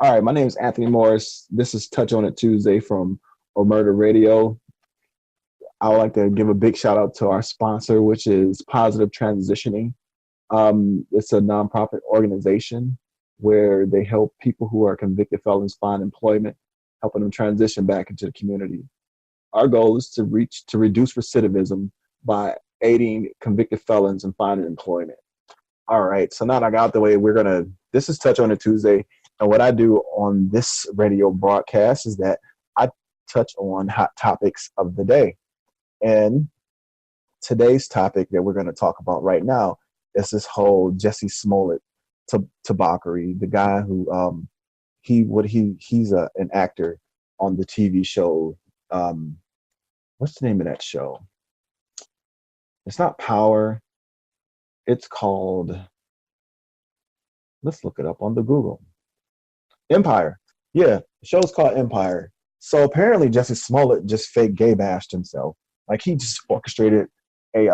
All right, my name is Anthony Morris. This is Touch on It Tuesday from Omerta Radio. I would like to give a big shout out to our sponsor, which is Positive Transitioning. It's a nonprofit organization where they help people who are convicted felons find employment, helping them transition back into the community. Our goal is to reduce recidivism by aiding convicted felons in finding employment. All right, so now that I got out the way, this is Touch on It Tuesday. And what I do on this radio broadcast is that I touch on hot topics of the day. And today's topic that we're going to talk about right now is this whole Jussie Smollett debauchery. The guy who he's an actor on the TV show. What's the name of that show? It's not Power. It's called. Let's look it up on the Google. Empire. Yeah, the show's called Empire. So apparently Jussie Smollett just fake gay bashed himself. Like he just orchestrated a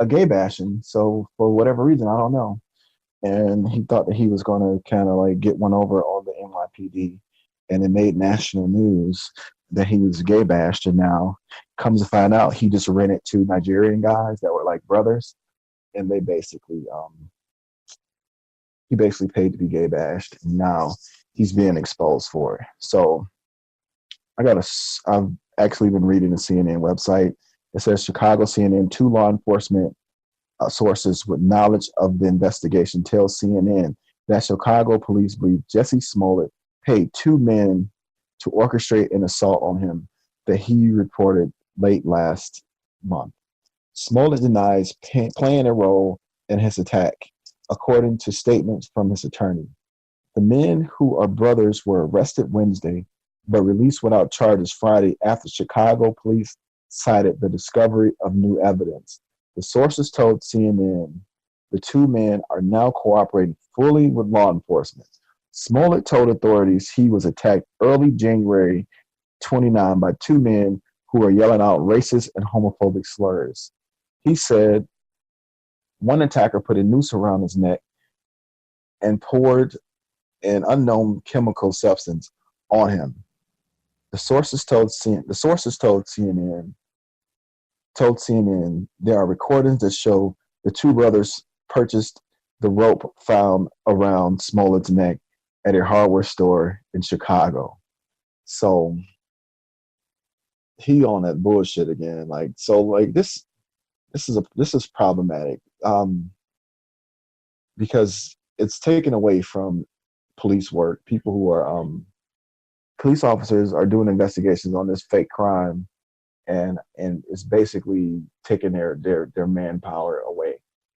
gay bashing. So for whatever reason, I don't know. And he thought that he was going to kind of like get one over on the NYPD, and it made national news that he was gay bashed. And now comes to find out he just rented two Nigerian guys that were like brothers, and he basically paid to be gay bashed. And now he's being exposed for it. So I've actually been reading the CNN website. It says Chicago CNN, two law enforcement sources with knowledge of the investigation tell CNN that Chicago police believe Jussie Smollett paid two men to orchestrate an assault on him that he reported late last month. Smollett denies playing a role in his attack, according to statements from his attorney. The men, who are brothers, were arrested Wednesday but released without charges Friday after Chicago police cited the discovery of new evidence. The sources told CNN the two men are now cooperating fully with law enforcement. Smollett told authorities he was attacked early January 29 by two men who were yelling out racist and homophobic slurs. He said one attacker put a noose around his neck and poured an unknown chemical substance on him. The sources told CNN there are recordings that show the two brothers purchased the rope found around Smollett's neck at a hardware store in Chicago. So he on that bullshit again. This is problematic because it's taken away from police work. People who are police officers are doing investigations on this fake crime, and it's basically taking their manpower away.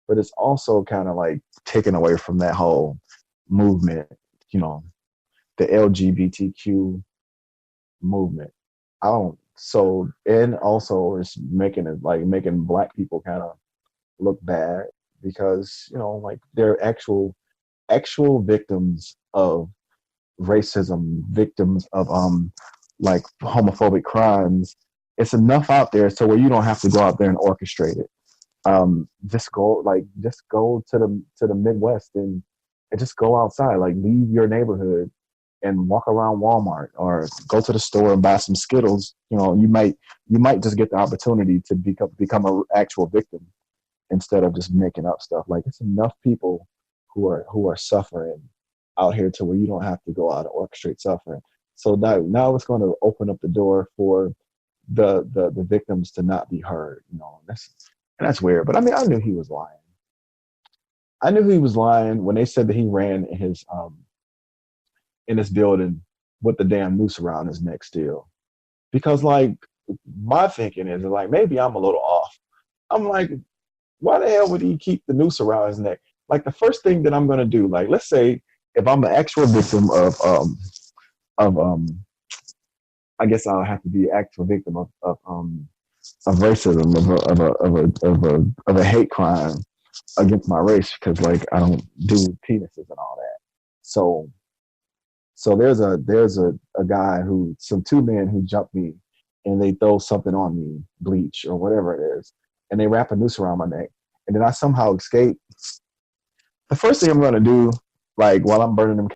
But it's also kind of like taken away from that whole movement, the LGBTQ movement. And also it's making black people kind of look bad because, they're actual victims of racism, victims of homophobic crimes. It's enough out there so where you don't have to go out there and orchestrate it. Just go to the Midwest and just go outside, leave your neighborhood and walk around Walmart or go to the store and buy some Skittles. You might just get the opportunity to become an actual victim instead of just making up stuff. It's enough people who are suffering out here to where you don't have to go out and orchestrate suffering. So now it's going to open up the door for the victims to not be heard. That's weird. But I mean, I knew he was lying. I knew he was lying when they said that he ran in his building with the damn noose around his neck still. Because my thinking is maybe I'm a little off. I'm like, why the hell would he keep the noose around his neck? The first thing that I'm gonna do, let's say if I'm an actual victim of I guess I'll have to be an actual victim of racism, of a hate crime against my race, because I don't do penises and all that. So there's a guy two men who jumped me and they throw something on me, bleach or whatever it is, and they wrap a noose around my neck, and then I somehow escape. The first thing I'm gonna do, while I'm burning them